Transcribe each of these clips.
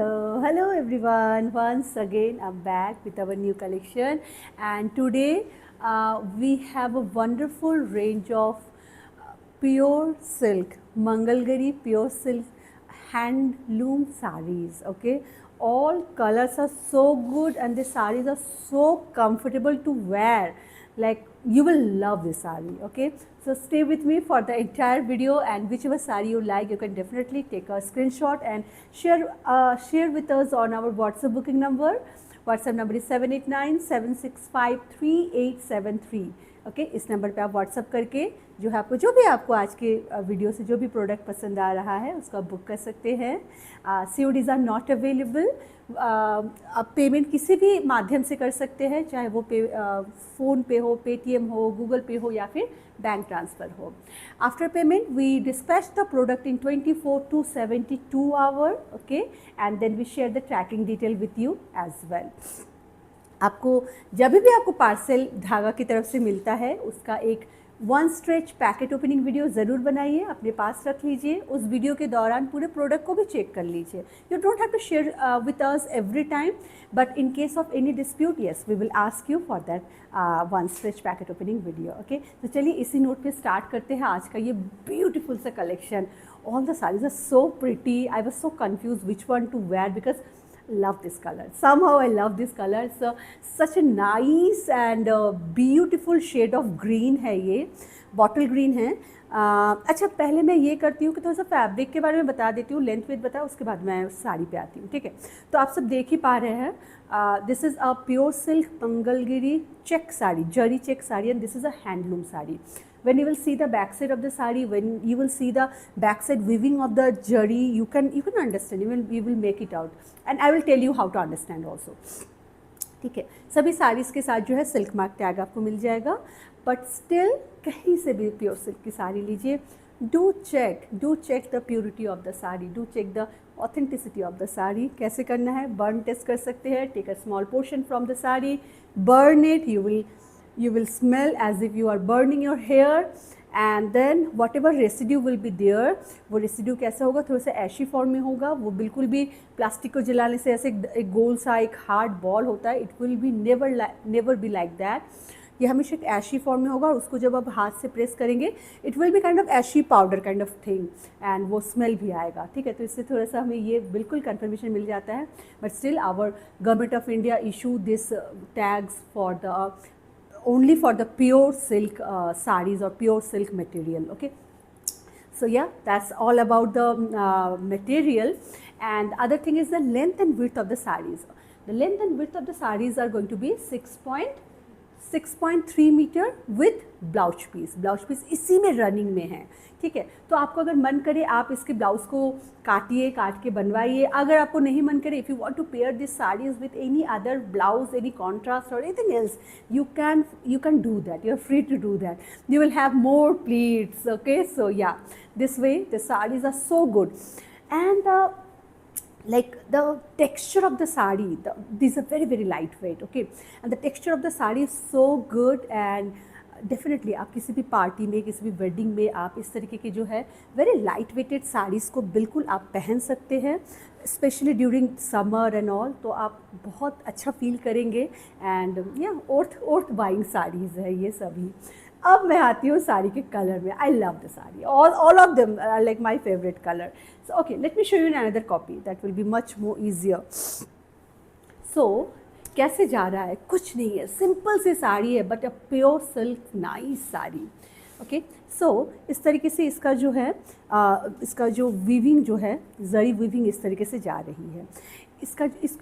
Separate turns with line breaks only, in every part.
Hello everyone. Once again, I'm back with our new collection, and today we have a wonderful range of pure silk, Mangalgiri pure silk handloom sarees. Okay, all colors are so good, and the sarees are so comfortable to wear. Like you will love this saree. Okay, so stay with me for the entire video, and whichever saree you like, you can definitely take a screenshot and share with us on our WhatsApp booking number. WhatsApp number is 7897653873. Okay इस number पे आप WhatsApp करके जो है आपको जो भी आपको आज के वीडियो से जो भी प्रोडक्ट पसंद आ रहा है उसको आप बुक कर सकते हैं. CODs are not available. आप पेमेंट किसी भी माध्यम से कर सकते हैं, चाहे वो फ़ोन पे हो, पेटीएम हो, गूगल पे हो या फिर बैंक ट्रांसफ़र हो. After payment we dispatch the product in 24 to 72 hour. Okay, and then we share the tracking detail with you as well. आपको जब भी आपको पार्सल धागा की तरफ से मिलता है उसका एक 1 स्ट्रेच पैकेट ओपनिंग वीडियो ज़रूर बनाइए, अपने पास रख लीजिए. उस वीडियो के दौरान पूरे प्रोडक्ट को भी चेक कर लीजिए. You don't have to share with us every time, but in case of any dispute yes we will ask you for that 1 stretch packet opening video. Okay, तो चलिए इसी नोट पे स्टार्ट करते हैं आज का ये ब्यूटीफुल सा collection. All the saris are so pretty. I was so confuse which one to wear because love this color. Somehow I love this color. So such a nice and beautiful shade of green है ये, bottle green है. अच्छा, पहले मैं ये करती हूँ कि थोड़ा सा फैब्रिक के बारे में बता देती हूँ, लेंथ वेथ बता, उसके बाद मैं साड़ी पे आती हूँ. ठीक है, तो आप सब देख ही पा रहे हैं. This is a pure silk Mangalagiri check sari, zari check sari, and this is a handloom sari. When you will see the back side of the sari, when you will see the back side weaving of the jari, you can understand, you will make it out, and I will tell you how to understand also. ठीक है, सभी साड़ीज़ के साथ जो है silk mark tag आपको मिल जाएगा, but still कहीं से भी प्योर सिल्क की साड़ी लीजिए, do check the purity of the sari, do check the authenticity of the sari. कैसे करना है, बर्न टेस्ट कर सकते हैं. Take a small portion from the sari, burn it, you will smell as if you are burning your hair, and then whatever residue will be there, वो residue कैसा होगा, थोड़ा सा ऐशी फॉर्म में होगा. वो बिल्कुल भी प्लास्टिक को जलाने से ऐसे एक गोल सा एक हार्ड बॉल होता है, it will be never be like that. ये हमेशा एक ऐशी फॉर्म में होगा, और उसको जब आप हाथ से प्रेस करेंगे it will be kind of ashy powder kind of thing, and वो स्मेल भी आएगा. ठीक है, तो इससे थोड़ा सा हमें ये बिल्कुल कन्फर्मेशन मिल जाता है. But still our government of India issue this tags for the only for the pure silk sarees or pure silk material. Okay, so yeah, that's all about the material. And other thing is the length and width of the sarees. The length and width of the sarees are going to be 6.3 metre with blouse piece. Blouse piece इसी में running में है. ठीक है, तो आपको अगर मन करे आप इसके ब्लाउज को काटिए, काट के बनवाइए. अगर आपको नहीं मन करे, if you want to pair this saris with any other blouse, any contrast or anything else, you can do that. You're free to do that. You will have more pleats. Okay, so yeah, this way the sarees are so good. And like the texture of the sari, these are very lightweight. Okay, and the texture of the sari is so good, and definitely आप किसी भी party में, किसी भी wedding में आप इस तरीके की जो है वेरी लाइट वेटेड साड़ीज़ को बिल्कुल आप पहन सकते हैं, specially during summer and all. तो आप बहुत अच्छा फील करेंगे. एंड या ओर्थ बाइंग साड़ीज़ है ये सभी. अब मैं आती हूँ साड़ी के कलर में. I love the sari, all of them are like my favourite colour. So okay, let me show you in another copy, that will be much more easier. So कैसे जा रहा है, कुछ नहीं है, सिंपल सी साड़ी है, but a pure silk nice sari. Okay, so इस तरीके से इसका जो है इसका जो वीविंग जो है, जरी वीविंग इस तरीके से जा रही है.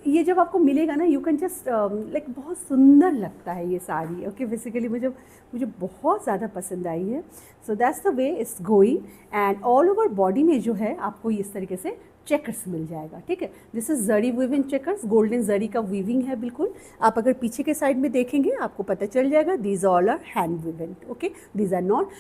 ये जब आपको मिलेगा ना, यू कैन जस्ट लाइक बहुत सुंदर लगता है ये साड़ी. ओके, बेसिकली मुझे बहुत ज़्यादा पसंद आई है. So that's the way it's going. And all over body में जो है आपको इस तरीके से चेकर्स मिल जाएगा. ठीक है, this is zari weaving checkers, golden zari का वीविंग है बिल्कुल. आप अगर पीछे के साइड में देखेंगे आपको पता चल जाएगा, these all are hand woven. Okay, these are not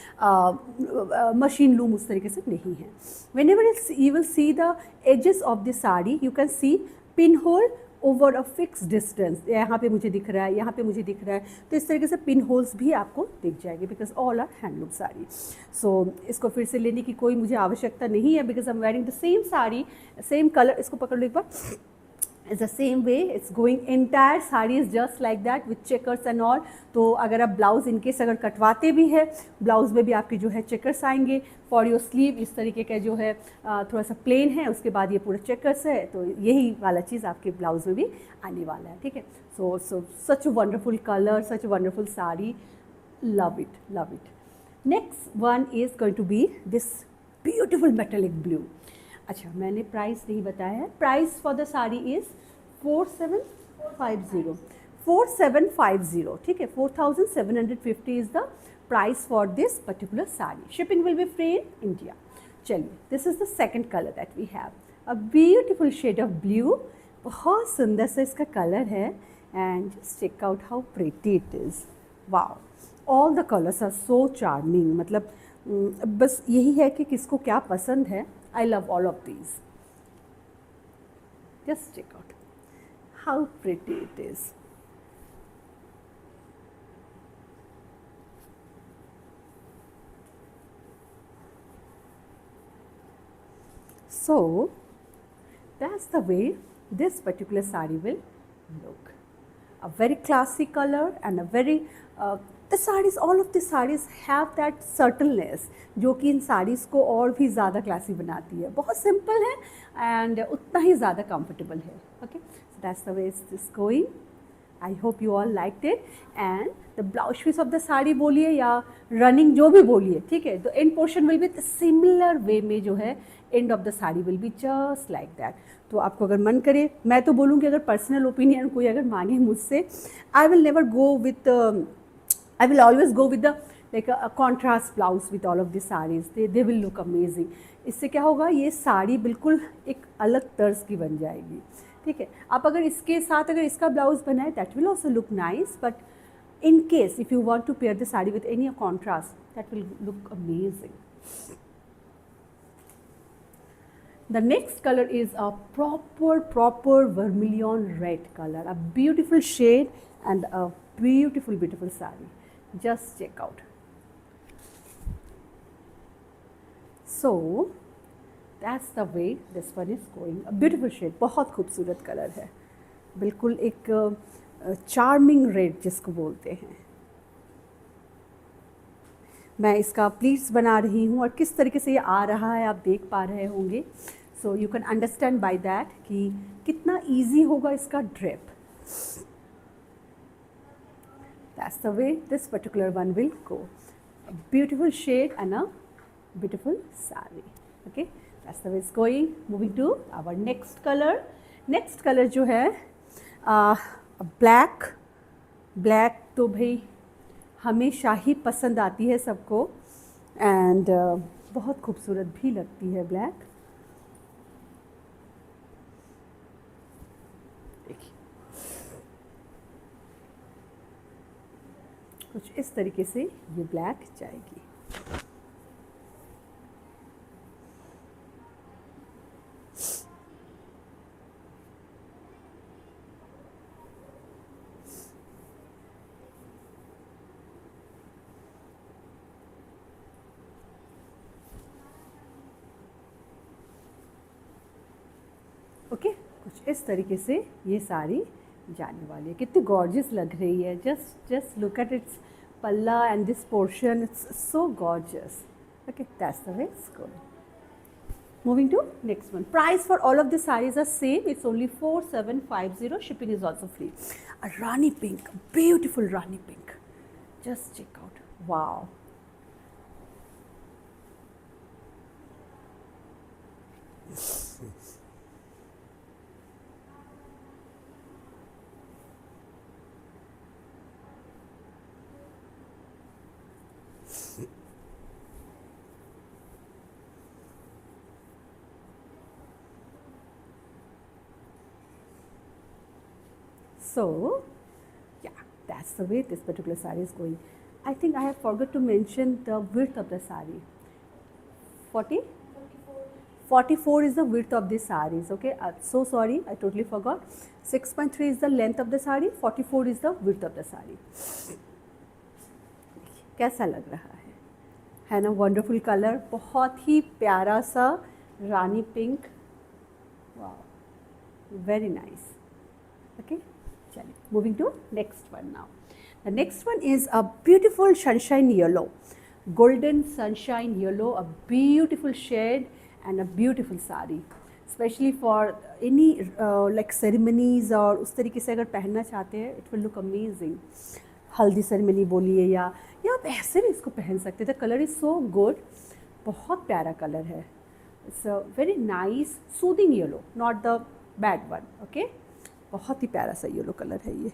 machine loom, उस तरीके से नहीं है. Whenever you will see the edges of the sari, you can see pin hole over a fix distance. यहाँ पे मुझे दिख रहा है, यहाँ पे मुझे दिख रहा है, तो इस तरीके से पिन होल्स भी आपको दिख जाएंगे, because all are handloom sari. So इसको फिर से लेने की कोई मुझे आवश्यकता नहीं है, because I am wearing the same sari, same colour. इसको पकड़ लो एक बार. Is the same way, it's going entire sari is just like that with checkers and all. तो अगर आप ब्लाउज़ इनकेस अगर कटवाते भी है, ब्लाउज़ में भी आपके जो है चेकर्स आएंगे। फॉर योर स्लीव इस तरीके का जो है थोड़ा सा प्लेन है, उसके बाद ये पूरा चेकर्स है, तो यही वाला चीज़ आपके ब्लाउज़ में भी आने वाला है, ठीक है। So such wonderful colour, such wonderful sari, love it, love it. Next one is going to be this beautiful metallic blue. अच्छा, मैंने प्राइस नहीं बताया है। Price for the sari is 4750, 4750, ठीक है। 4750 is the price for this particular sari. Shipping will be free in India. चलिए, this is the second colour that we have, a beautiful shade of blue. बहुत सुंदर सा इसका कलर है, and just check out how pretty it is. Wow, all the colours are so charming. मतलब बस यही है कि किसको क्या पसंद है। I love all of these. Just check out how pretty it is. So that's the way this particular saree will look. A very classy color and a very the sarees, all of the sarees have that subtleness जो कि इन sarees को और भी ज़्यादा classy बनाती है। बहुत simple है and उतना ही ज़्यादा comfortable है। Okay, so that's the way it's this going. I hope you all liked it, and the blouse piece of the sari बोलिए या running जो भी बोलिए, ठीक है। तो end portion will be the similar way में जो है end of the sari will be just like that. तो आपको अगर मन करे, मैं तो बोलूँगी अगर पर्सनल ओपिनियन कोई अगर मांगे मुझसे, I will never go with, I will always go with the like a contrast blouse with all of the saris, they will look amazing. इससे क्या होगा, ये साड़ी बिल्कुल एक अलग तर्ज की बन जाएगी, ठीक है। आप अगर इसके साथ अगर इसका ब्लाउज बनाए, that will also look nice, but in case if you want to pair the saree with any contrast, that will look amazing. The next color is a proper vermilion red color, a beautiful shade and a beautiful saree. Just check out. So that's the way this one is going. A beautiful shade, बहुत खूबसूरत colour है, बिल्कुल एक charming red जिसको बोलते हैं। मैं इसका प्लीट्स बना रही हूँ और किस तरीके से ये आ रहा है आप देख पा रहे होंगे। So you can understand by that कि कितना इजी होगा इसका drape. That's the way this particular one will go. A beautiful shade and a beautiful saree. Okay, that's the way it's going. Moving to our next color. Next color जो है black. Black तो भाई हमेशा ही पसंद आती है सबको, and बहुत खूबसूरत भी लगती है ब्लैक। देखिए कुछ इस तरीके से ये ब्लैक जाएगी। ओके, कुछ इस तरीके से ये साड़ी जाने वाली है। कितनी गॉर्जियस लग रही है। जस्ट लुक एट इट्स पल्ला and this portion, it's so gorgeous. Okay, that's the way it's going. Moving to next one. Price for all of the sarees are same. It's only 4750. Shipping is also free. A Rani pink, beautiful Rani pink. Just check out. Wow. So, yeah, that's the way this particular saree is going. I think I have forgot to mention the width of the saree. 40? 44 is the width of the sarees. Okay, so sorry, I totally forgot. 6.3 is the length of the saree, 44 is the width of the saree. कैसा लग रहा है ना? Wonderful colour, बहुत ही प्यारा सा रानी pink. वाह, very nice. Okay, chaliye, moving to next one now. The next one is a beautiful sunshine yellow, golden sunshine yellow, a beautiful shade and a beautiful sari, especially for any like ceremonies और उस तरीके से अगर पहनना चाहते हैं, it will look amazing. हल्दी ceremony बोलिए या आप ऐसे भी इसको पहन सकते थे. कलर इज़ सो गुड, बहुत प्यारा कलर है. It's a very nice soothing yellow, not the bad one. Okay, बहुत ही प्यारा सा येलो कलर है ये.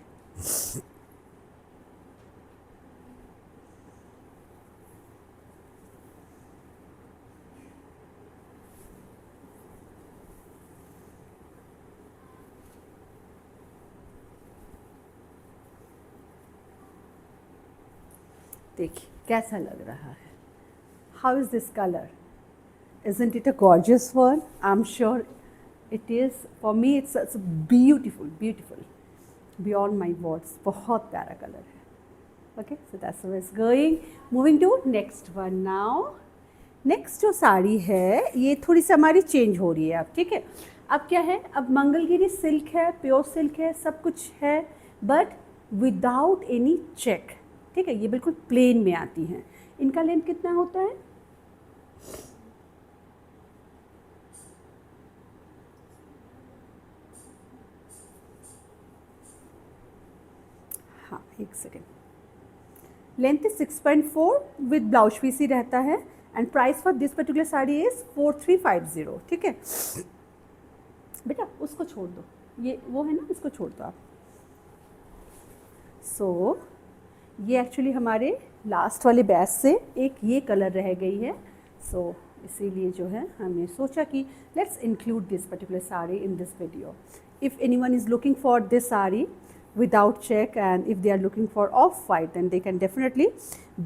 देखिए कैसा लग रहा है. How is this colour? Isn't it a gorgeous one? I'm sure it is. For me it's beautiful, beautiful beyond my words. बहुत प्यारा कलर है. Okay, so that's how it's going. Moving to next one now. Next जो साड़ी है ये थोड़ी सी हमारी change हो रही है अब. ठीक है, अब क्या है, अब मंगलगिरी सिल्क है, प्योर सिल्क है, सब कुछ है, बट विदाउट एनी चेक. ठीक है, ये बिल्कुल प्लेन में आती हैं. इनका लेंथ कितना होता है? हाँ, एक second. Length is 6.4 with blouse piece ही रहता है. And price for this particular sari is 4350. ठीक है बेटा, उसको छोड़ दो, ये वो है ना, इसको छोड़ दो आप. सो ये एक्चुअली हमारे लास्ट वाले बैच से एक ये कलर रह गई है. सो इसीलिए जो है हमने सोचा कि let's include this particular sari in this video. If anyone is looking for this sari without check and if they are looking for off white, then they can definitely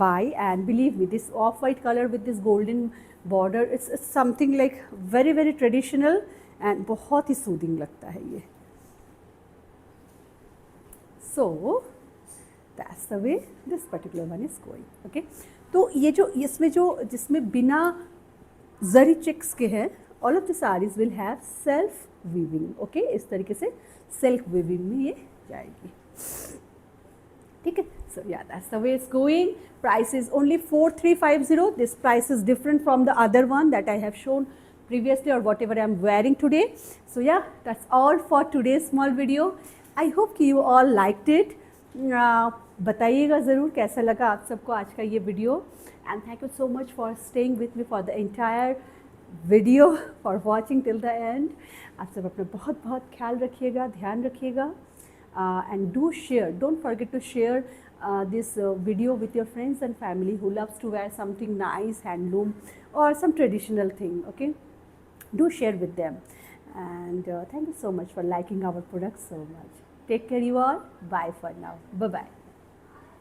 buy. And believe me, this off white color with this golden border, it's something like very very traditional and बहुत ही soothing लगता है ये. So that's the way this particular one is going. Okay, तो ये जो इसमें जो जिसमें बिना जरी चेक्स के हैं, all of the sarees will have self weaving. Okay, इस तरीके से self weaving में ये जाएगी. ठीक है, so yeah, that's the way it's going. Price is only 4350. This price is different from the other one that I have shown previously or whatever I am wearing today. So yeah, that's all for today's small video. I hope you all liked it. बताइएगा ज़रूर कैसा लगा आप सबको आज का ये video. And thank you so much for staying with me for the entire video, for watching till the end. आप सब अपना बहुत बहुत ख्याल रखिएगा, ध्यान रखिएगा. And do share, don't forget to share this video with your friends and family who loves to wear something nice, handloom or some traditional thing. Okay, do share with them. And thank you so much for liking our products so much. Take care you all. Bye for now. Bye bye.